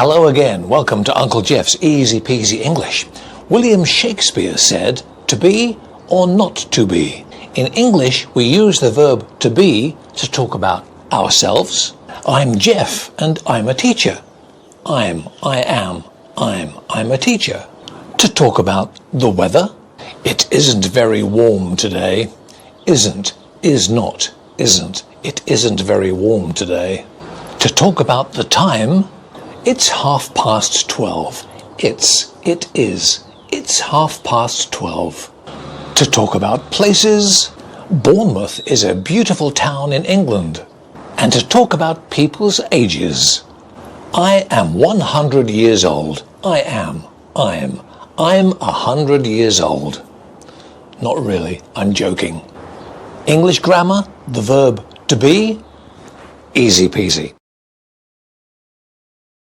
Hello again. Welcome to Uncle Geoff's Easy-Peasy English. William Shakespeare said, to be or not to be. In English, we use the verb to be to talk about ourselves. I'm Geoff and I'm a teacher. I'm a teacher. To talk about the weather. It isn't very warm today. Isn't, is not, isn't. It isn't very warm today. To talk about the time. It's 12:30. It is. It's 12:30. To talk about places. Bournemouth is a beautiful town in England. And to talk about people's ages. I am 100 years old. I'm 100 years old. Not really, I'm joking. English grammar, the verb to be, easy peasy.